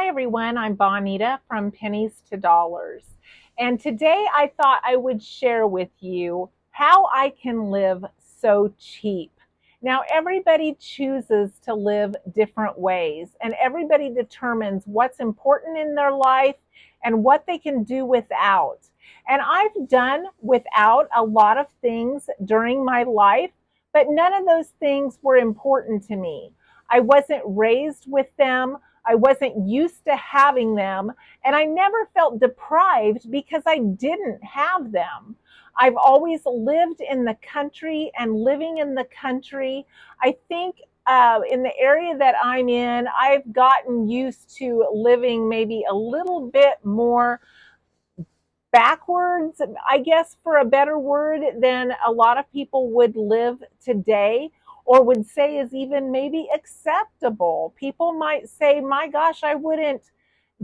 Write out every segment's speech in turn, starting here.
Hi everyone, I'm Bonita from Pennies to Dollars. And today I thought I would share with you how I can live so cheap. Now, everybody chooses to live different ways, and everybody determines what's important in their life and what they can do without. And I've done without a lot of things during my life, but none of those things were important to me. I wasn't raised with them. I wasn't used to having them, and I never felt deprived because I didn't have them. I've always lived in the country, and living in the country, I think in the area that I'm in, I've gotten used to living maybe a little bit more backwards, I guess, for a better word, than a lot of people would live today or would say is even maybe acceptable. People might say, my gosh, I wouldn't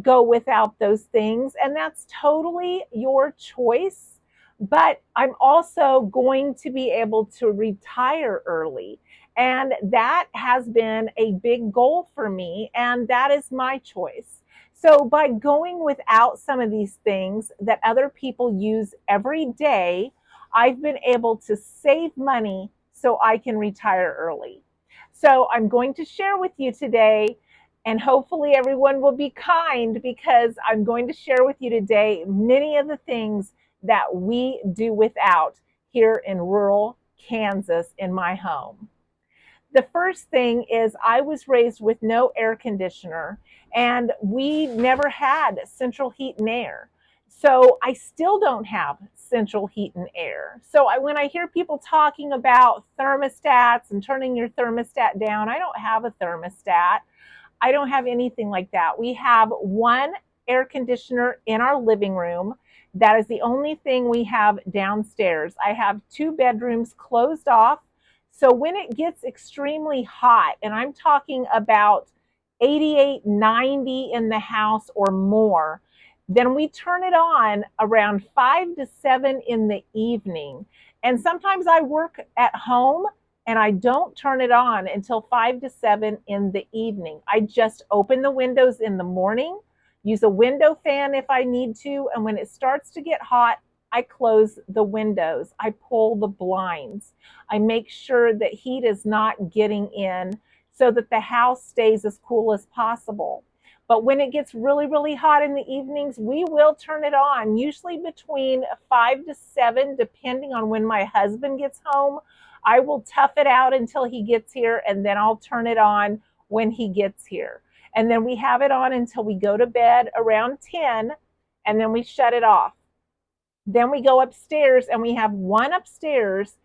go without those things. And that's totally your choice. But I'm also going to be able to retire early. And that has been a big goal for me. And that is my choice. So, by going without some of these things that other people use every day, I've been able to save money so I can retire early. So, I'm going to share with you today, and hopefully, everyone will be kind because I'm going to share with you today many of the things that we do without here in rural Kansas in my home. The first thing is I was raised with no air conditioner, and we never had central heat and air. So I still don't have central heat and air. So when I hear people talking about thermostats and turning your thermostat down, I don't have a thermostat. I don't have anything like that. We have one air conditioner in our living room. That is the only thing we have downstairs. I have two bedrooms closed off. So when it gets extremely hot, and I'm talking about 88, 90 in the house or more, then we turn it on around 5 to 7 in the evening. And sometimes I work at home and I don't turn it on until 5 to 7 in the evening. I just open the windows in the morning, use a window fan if I need to, and when it starts to get hot, I close the windows. I pull the blinds. I make sure that heat is not getting in so that the house stays as cool as possible. But when it gets really, really hot in the evenings, we will turn it on, usually between 5 to 7, depending on when my husband gets home. I will tough it out until he gets here, and then I'll turn it on when he gets here. And then we have it on until we go to bed around 10, and then we shut it off. Then we go upstairs, and we have one upstairs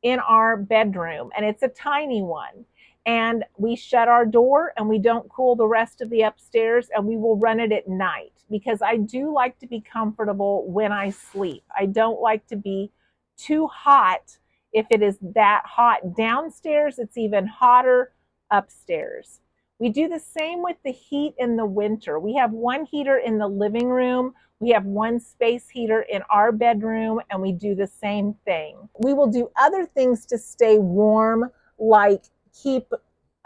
in our bedroom, and it's a tiny one. And we shut our door and we don't cool the rest of the upstairs, and we will run it at night because I do like to be comfortable when I sleep. I don't like to be too hot. If it is that hot downstairs, it's even hotter upstairs. We do the same with the heat in the winter. We have one heater in the living room. We have one space heater in our bedroom, and we do the same thing. We will do other things to stay warm, like keep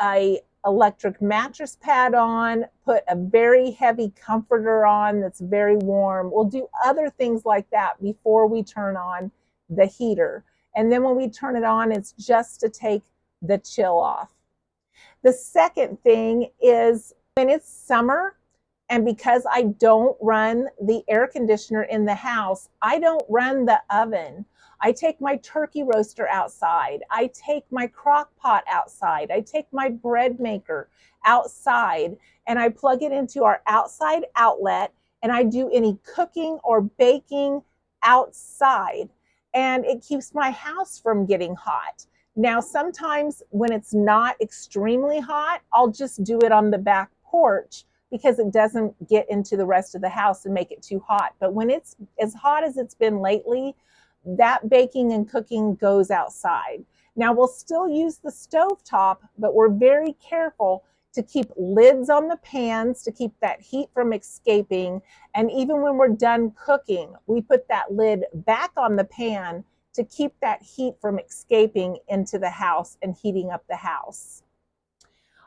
a electric mattress pad on, put a very heavy comforter on that's very warm. We'll do other things like that before we turn on the heater. And then when we turn it on, it's just to take the chill off. The second thing is when it's summer, and because I don't run the air conditioner in the house, I don't run the oven. I take my turkey roaster outside. I take my crock pot outside. I take my bread maker outside, and I plug it into our outside outlet, and I do any cooking or baking outside. And it keeps my house from getting hot. Now, sometimes when it's not extremely hot, I'll just do it on the back porch because it doesn't get into the rest of the house and make it too hot. But when it's as hot as it's been lately, that baking and cooking goes outside. Now, we'll still use the stovetop, but we're very careful to keep lids on the pans to keep that heat from escaping. And even when we're done cooking, we put that lid back on the pan to keep that heat from escaping into the house and heating up the house.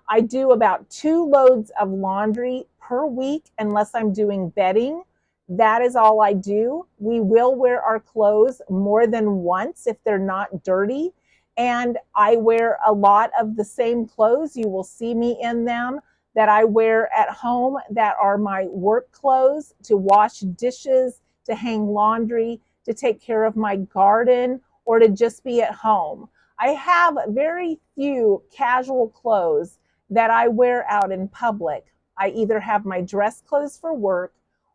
I do about 2 loads of laundry per week unless I'm doing bedding. That is all I do. We will wear our clothes more than once if they're not dirty. And I wear a lot of the same clothes. You will see me in them that I wear at home that are my work clothes to wash dishes, to hang laundry, to take care of my garden, or to just be at home. I have very few casual clothes that I wear out in public. I either have my dress clothes for work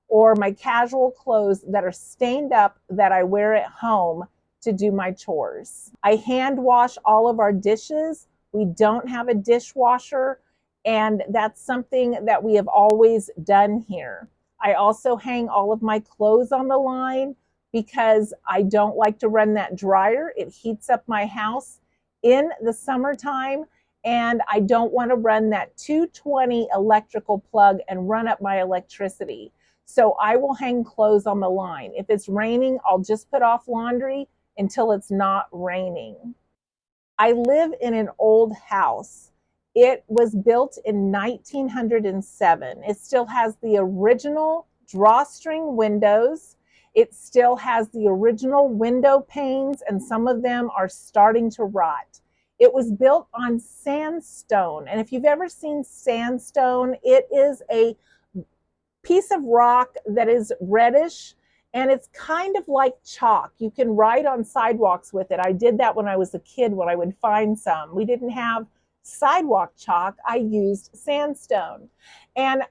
or my casual clothes that are stained up that I wear at home to do my chores. I hand wash all of our dishes. We don't have a dishwasher, and that's something that we have always done here. I also hang all of my clothes on the line because I don't like to run that dryer. It heats up my house in the summertime, and I don't want to run that 220 electrical plug and run up my electricity. So I will hang clothes on the line. If it's raining, I'll just put off laundry until it's not raining. I live in an old house. It was built in 1907. It still has the original drawstring windows. It still has the original window panes, and some of them are starting to rot. It was built on sandstone. And if you've ever seen sandstone, it is a piece of rock that is reddish, and it's kind of like chalk. You can ride on sidewalks with it. I did that when I was a kid when I would find some. We didn't have sidewalk chalk. I used sandstone. And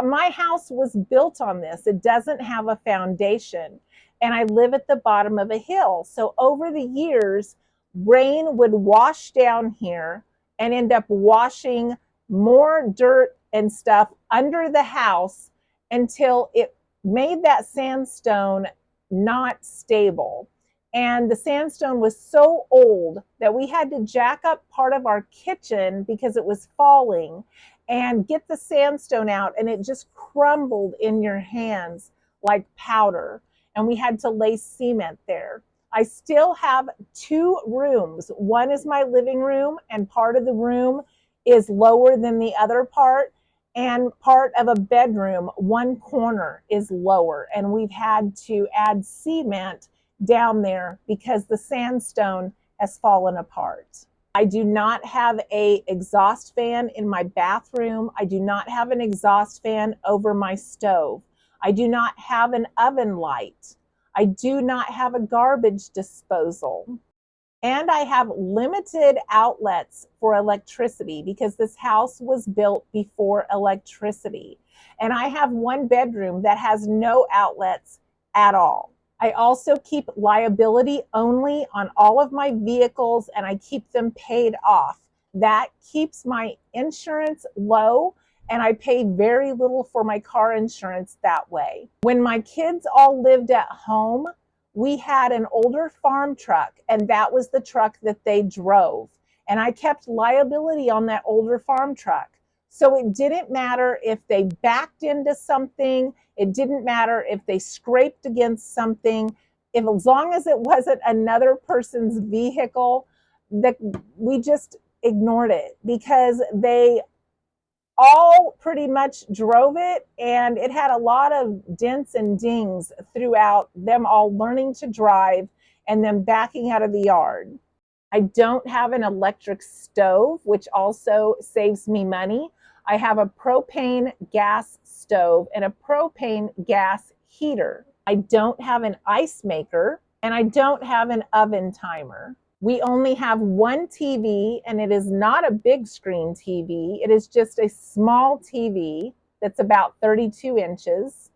my house was built on this. It doesn't have a foundation. And I live at the bottom of a hill. So over the years, rain would wash down here and end up washing more dirt and stuff under the house until it made that sandstone not stable. And the sandstone was so old that we had to jack up part of our kitchen because it was falling and get the sandstone out, and it just crumbled in your hands like powder. And we had to lay cement there. I still have two rooms. One is my living room, and part of the room is lower than the other part. And part of a bedroom, one corner is lower. And we've had to add cement down there because the sandstone has fallen apart. I do not have an exhaust fan in my bathroom. I do not have an exhaust fan over my stove. I do not have an oven light. I do not have a garbage disposal. And I have limited outlets for electricity because this house was built before electricity. And I have one bedroom that has no outlets at all. I also keep liability only on all of my vehicles, and I keep them paid off. That keeps my insurance low, and I pay very little for my car insurance that way. When my kids all lived at home, we had an older farm truck, and that was the truck that they drove. And I kept liability on that older farm truck. So it didn't matter if they backed into something. It didn't matter if they scraped against something. As long as it wasn't another person's vehicle, that we just ignored it because they all pretty much drove it, and it had a lot of dents and dings throughout them all learning to drive and them backing out of the yard. I don't have an electric stove, which also saves me money. I have a propane gas stove and a propane gas heater. I don't have an ice maker, and I don't have an oven timer. We only have one TV, and it is not a big screen TV. It is just a small TV that's about 32 inches.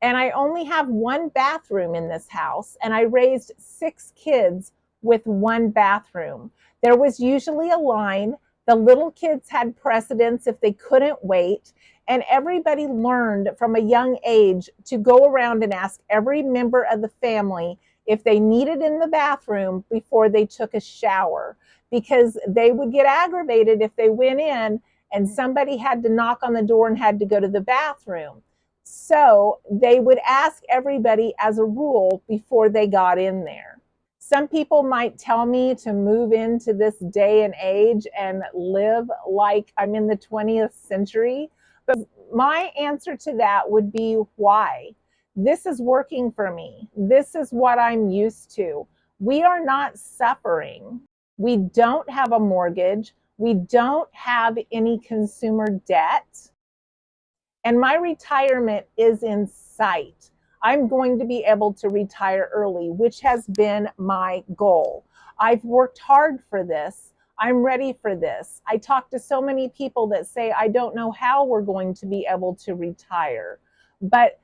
And I only have one bathroom in this house, and I raised 6 kids with one bathroom. There was usually a line. The little kids had precedence if they couldn't wait, and everybody learned from a young age to go around and ask every member of the family if they needed in the bathroom before they took a shower, because they would get aggravated if they went in and somebody had to knock on the door and had to go to the bathroom. So they would ask everybody as a rule before they got in there. Some people might tell me to move into this day and age and live like I'm in the 20th century, but my answer to that would be why. This is working for me. This is what I'm used to. We are not suffering. We don't have a mortgage. We don't have any consumer debt. And my retirement is in sight. I'm going to be able to retire early, which has been my goal. I've worked hard for this. I'm ready for this. I talk to so many people that say, I don't know how we're going to be able to retire. But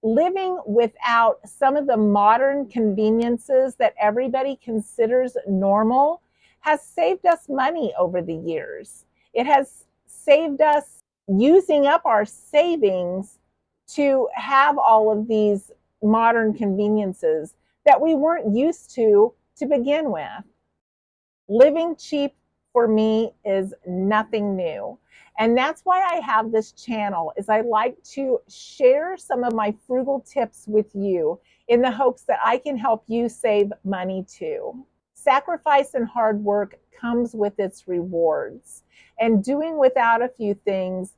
living without some of the modern conveniences that everybody considers normal has saved us money over the years. It has saved us using up our savings to have all of these modern conveniences that we weren't used to begin with. Living cheap for me is nothing new. And that's why I have this channel, is I like to share some of my frugal tips with you in the hopes that I can help you save money too. Sacrifice and hard work comes with its rewards. And doing without a few things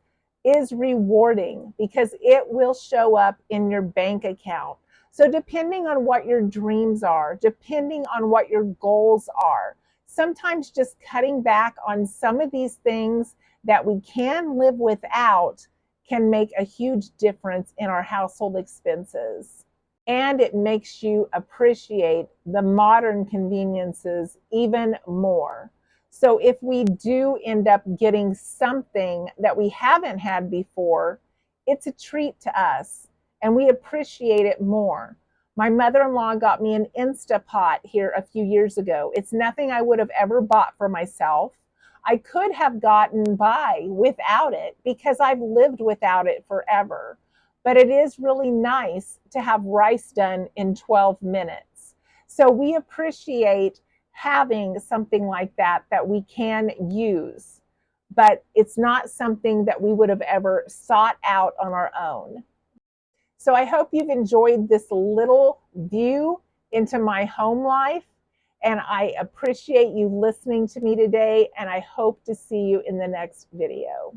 is rewarding because it will show up in your bank account. So depending on what your dreams are, depending on what your goals are, sometimes just cutting back on some of these things that we can live without can make a huge difference in our household expenses. And it makes you appreciate the modern conveniences even more. So if we do end up getting something that we haven't had before, it's a treat to us and we appreciate it more. My mother-in-law got me an Instapot here a few years ago. It's nothing I would have ever bought for myself. I could have gotten by without it because I've lived without it forever. But it is really nice to have rice done in 12 minutes. So we appreciate having something like that that we can use, but it's not something that we would have ever sought out on our own. So I hope you've enjoyed this little view into my home life, and I appreciate you listening to me today, and I hope to see you in the next video.